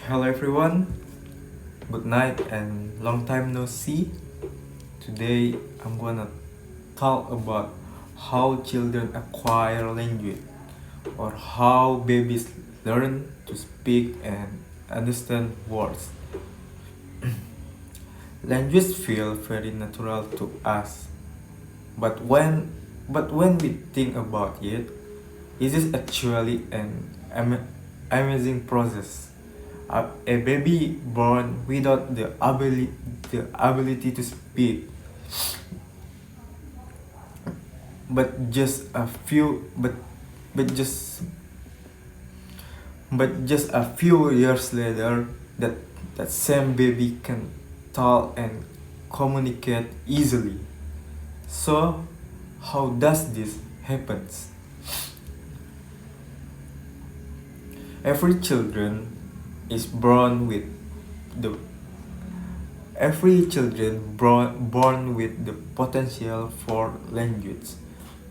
Hello everyone, good night and long time no see. Today I'm gonna talk about how children acquire language or how babies learn to speak and understand words. Language feel very natural to us, but when we think about it, it is actually an amazing process. A baby born without the ability to speak, but just a few but just just a few years later, that same baby can talk and communicate easily. So, how does this happens? Every children is born with the every children born with the potential for language,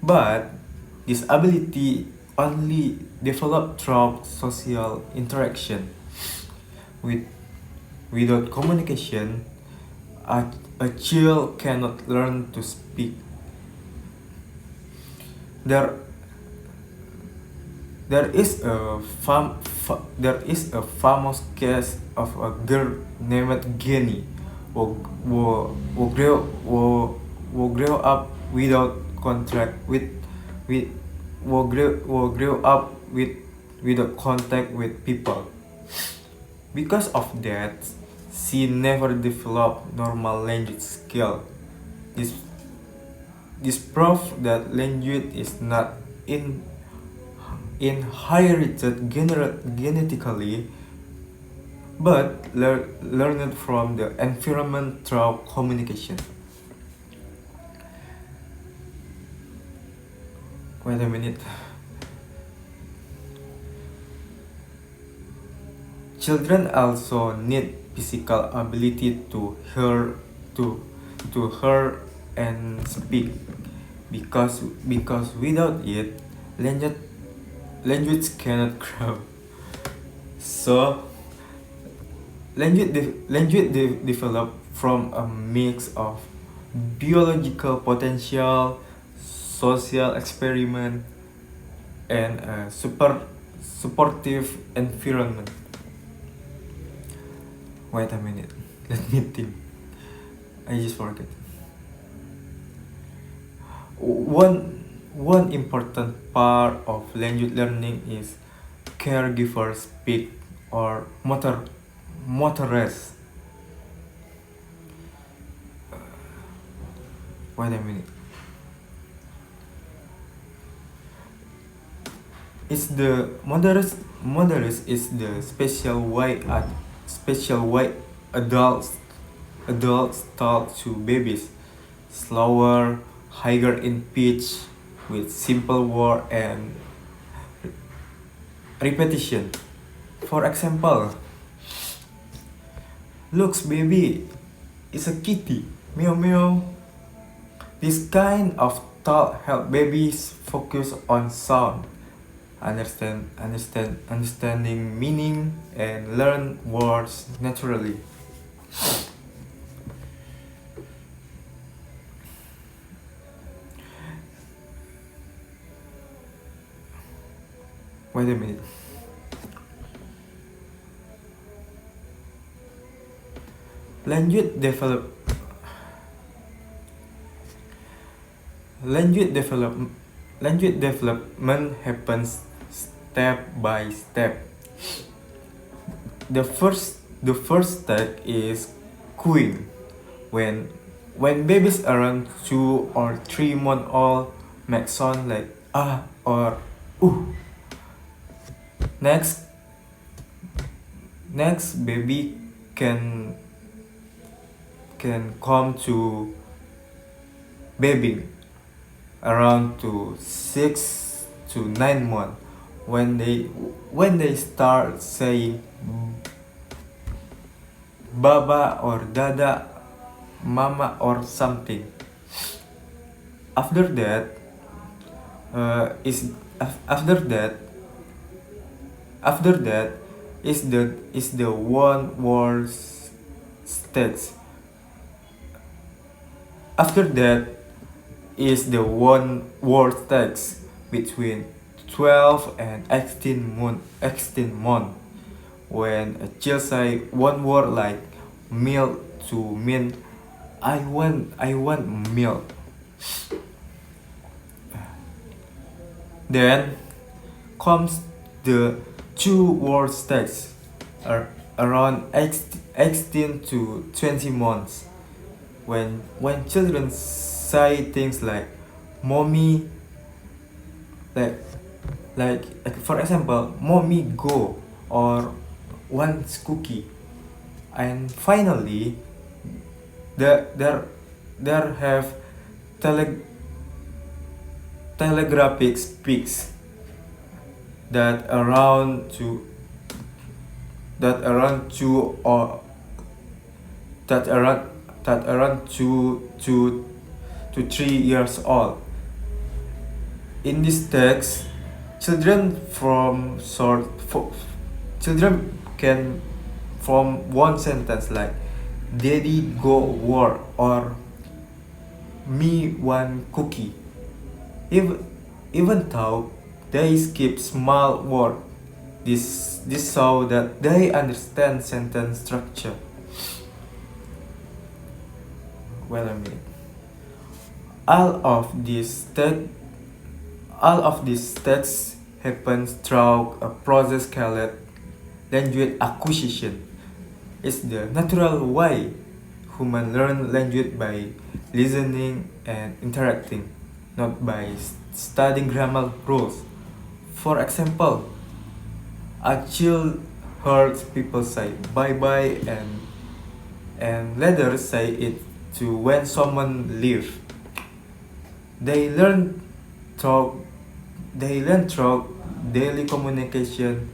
but this ability only develop through social interaction. With Without communication, a child cannot learn to speak. There there is a famous case of a girl named Jenny who grew up without contact with who grew up without contact with people. Because of that, she never developed normal language skill. This this proof that language is not in inherited genetically, but learned from the environment through communication. Wait a minute. Children also need physical ability to to hear and speak, because without it, language cannot grow. So develop from a mix of biological potential, social experiment, and a supportive environment. Wait a minute, let me think. I just forget. One important part of language learning is caregiver speak or motorist. Wait a minute. It's the motorist is the special way adults talk to babies, slower, higher in pitch, with simple word and repetition. For example, looks baby, it's a kitty, meow meow. This kind of talk help babies focus on sound, understanding meaning, and learn words naturally. Wait a minute. Language develop language develop language development happens step by step. The first step is cooing. When babies around 2 or 3 months old make sound like ah or ooh. Next baby can come to baby around to 6 to 9 months, when they start saying baba or dada, mama or something. After that, is after that is the one word text. After that is the one word text between 12 and 18 month. When a child say one word like milk to mean I want milk. Then comes the two word text around 18 to 20 months. When children say things like mommy, like for example, mommy go or wants cookie. And finally there have tele- telegraphic speaks that around two or that around 2 to 3 years old. In this text, children from sort fo- children can form one sentence like daddy go work or me one cookie, even even though they skip small word. This show that they understand sentence structure. Well, I mean, all of these text all of these text happens through a process called language acquisition. It's the natural way humans learn language by listening and interacting, not by studying grammar rules. For example, a child heard people say bye bye and later say it to when someone leaves. They learn through they learn through daily communication.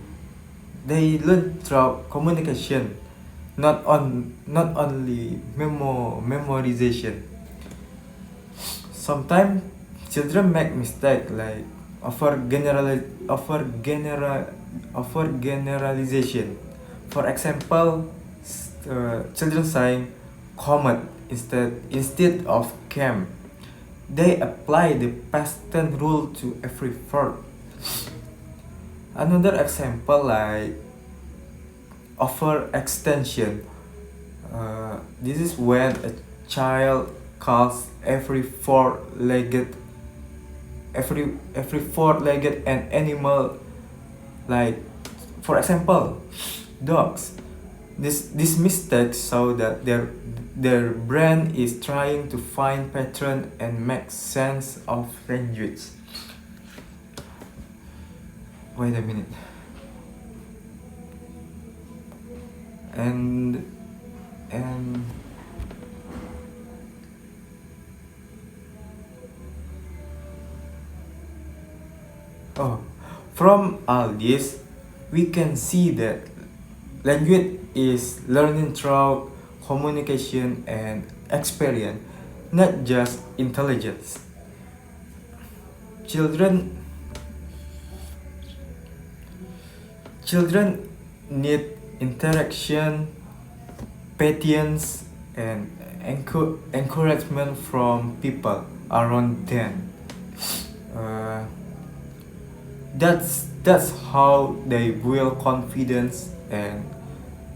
They learn through communication, not only memorization. Sometimes children make mistake like over generalization. For example, children saying comet instead of camp. They apply the past tense rule to every verb. Another example like overextension. This is when a child calls every four-legged an animal, like for example dogs. This mistake show that their brain is trying to find pattern and make sense of language. Wait a minute. And oh, from all this we can see that language is learning through communication and experience, not just intelligence. Children children need interaction, patience, and encouragement from people around them. Uh, that's how they build confidence and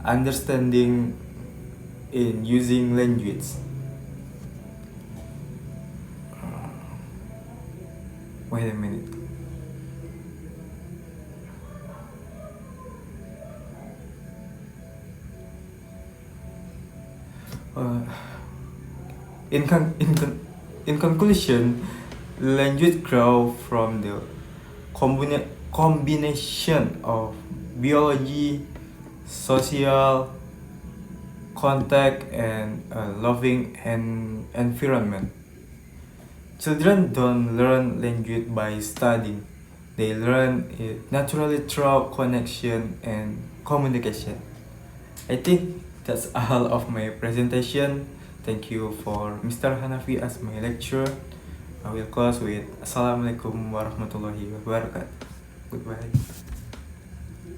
understanding in using language. Wait a minute. Uh, in conclusion, language grows from the combination of biology, social contact, and a loving environment. Children don't learn language by studying. They learn it naturally through connection and communication. I think that's all of my presentation. Thank you for Mr. Hanafi as my lecturer. I will close with Assalamualaikum warahmatullahi wabarakatuh. Goodbye.